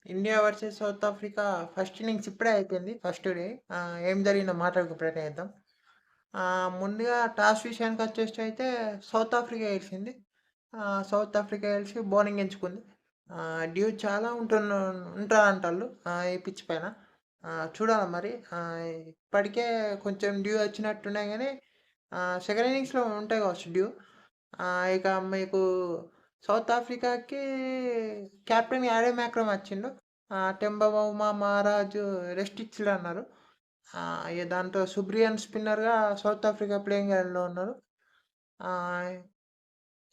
India versus south Africa first innings ఇప్పుడే అయిపోయింది. First day ఏం జరిగిందో మాట్లాడుకునే ప్రయత్నం చేద్దాం. ముందుగా టాస్ విషయానికొచ్చేసైతే సౌత్ ఆఫ్రికా గెలిచింది. సౌత్ ఆఫ్రికా గెలిచి బౌలింగ్ ఎంచుకుంది. డ్యూ చాలా ఉంటదంటాళ్ళు ఈ పిచ్ పైన. చూడాలి మరి. ఇప్పటికే కొంచెం డ్యూ వచ్చినట్టున్నాయి గానీ సెకండ్ ఇన్నింగ్స్‌లో ఉంటాయి కావచ్చు డ్యూ. ఇక మీకు సౌత్ ఆఫ్రికాకి కెప్టెన్ యాడమ్ మ్యాక్రమ్ వచ్చిండు. టెంబ బౌమా, మహారాజు రెస్ట్ ఇచ్చిల్లన్నారు. ఇగ దాంతో సుబ్రియన్ స్పిన్నర్‌గా సౌత్ ఆఫ్రికా ప్లేయింగ్ ఎలెవన్‌లో ఉన్నారు. ఆహ్,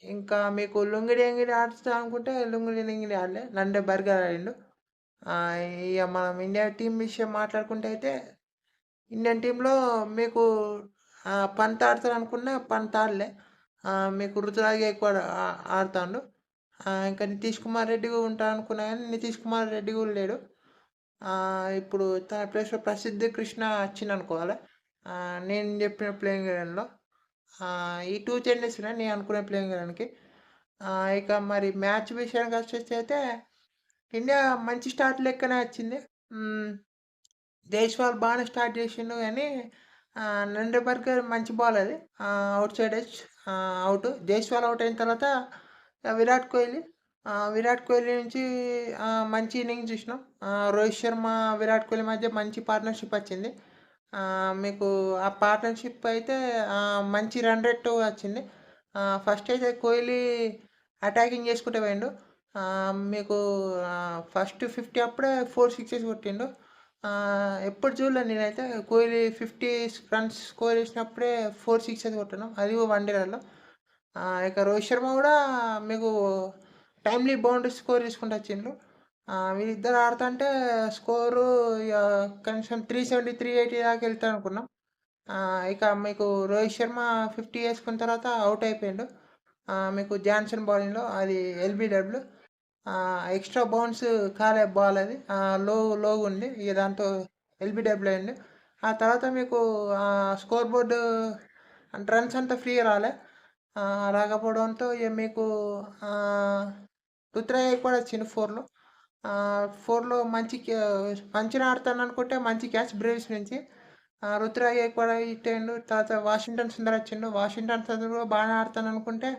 ఇంకా మీకు లుంగిడి ఎంగిడి ఆడుతా అనుకుంటే లుంగిడి ఎంగిడి ఆడలే. లండే బర్గర్ ఆడిండు. ఇగ మనం ఇండియా టీమ్ విషయం మాట్లాడుకుంటే అయితే ఇండియన్ టీమ్‌లో మీకు పంత్ ఆడతారనుకున్న పంత్ ఆడలే. మీకు రుతురాజ్ గైక్వాడ్ ఆడుతాండు. ఇంకా నితీష్ కుమార్ రెడ్డి కూడా ఉంటాడనుకున్నా గానీ నితీష్ కుమార్ రెడ్డి కూడా లేడు. ఇప్పుడు తన ప్లేస్‌లో ప్రసిద్ధ్ కృష్ణ వచ్చిండనుకోవాలి. నేను చెప్పిన ప్లేయింగ్ ఎలెవన్‌లో. ఈ 2 చేంజెస్ ఉన్నాయి నేను అనుకునే ప్లేయింగ్ ఎలెవన్‌కి. ఇక మరి మ్యాచ్ విషయానికొచ్చేసైతే ఇండియా మంచి స్టార్ట్ లెక్కనే వచ్చింది. హ్మ్. జైస్వాల్ బాగానే స్టార్ట్ చేసిండు గానీ నండెబర్గర్ మంచి బాల్ అది. Out side edge out. Jaiswal out అయిన తర్వాత విరాట్ కోహ్లీ. విరాట్ కోహ్లీ నుంచి మంచి ఇన్నింగ్స్ చూసినాం. రోహిత్ శర్మ, విరాట్ కోహ్లీ మధ్య మంచి పార్ట్నర్‌షిప్ వచ్చింది. మీకు ఆ పార్ట్నర్‌షిప్ అయితే మంచి రన్ రేట్ వచ్చింది. ఫస్ట్ అయితే కోహ్లీ అటాకింగ్ చేసుకుంటూ పోయిండు. మీకు ఫస్ట్ 50 అప్పుడే 4 సిక్సెస్ కొట్టిండు. ఎప్పుడు చూడలే నేనైతే కోహ్లీ 50 రన్స్ స్కోర్ చేసినప్పుడే 4 సిక్సెస్ కొట్టడం. అది కూడా వన్డేలలో. ఇక రోహిత్ శర్మ కూడా మీకు టైమ్లీ బౌండరీ స్కోర్ చేసుకుంటూ వచ్చిండు. వీళ్ళిద్దరు ఆడుతుంటే స్కోరు ఇక కనీసం 370, 380 దాకా వెళ్తారు అనుకున్నాం. ఇక మీకు రోహిత్ శర్మ 50 వేసుకున్న తర్వాత అవుట్ అయిపోయిండు. మీకు జాన్సన్ బౌలింగ్‌లో అది ఎల్బీడబ్ల్యూ. ఎక్స్ట్రా బౌన్స్ కాలే బాల్ అది. లోగుంది. ఇక దాంతో ఎల్బీడబ్ల్యూ అయింది. ఆ తర్వాత మీకు స్కోర్ బోర్డు రన్స్ అంతా ఫ్రీగా రాలే. రాకపోవడంతో ఇక మీకు రుతురాజ్ గైక్వాడ్ వచ్చిండు 4లో. 4లో మంచిగా ఆడతాను అనుకుంటే మంచి క్యాచ్ బ్రేవ్స్ నుంచి. రుతురాజ్ గైక్వాడ్ హిట్ అయ్యిండు. తర్వాత వాషింగ్టన్ సుందర్ వచ్చిండు. వాషింగ్టన్ సుందర్ కూడా బాగానే ఆడతాను అనుకుంటే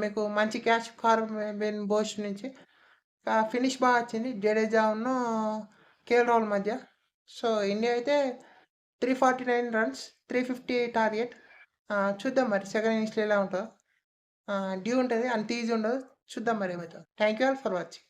మీకు మంచి క్యాచ్ కార్బెన్ బోస్ నుంచి. ఫినిష్ బాగా వచ్చింది జడేజాను కేఎల్ రాహుల్ మధ్య. సో ఇండియా అయితే 349 రన్స్, 350 టార్గెట్. చూద్దాం మరి సెకండ్ ఇన్నింగ్స్‌లో ఎలా ఉంటుందో. డ్యూ ఉంటుంది అంత ఈజీ ఉండదు. చూద్దాం మరి ఏమవుతుందో. Thank you all for watching.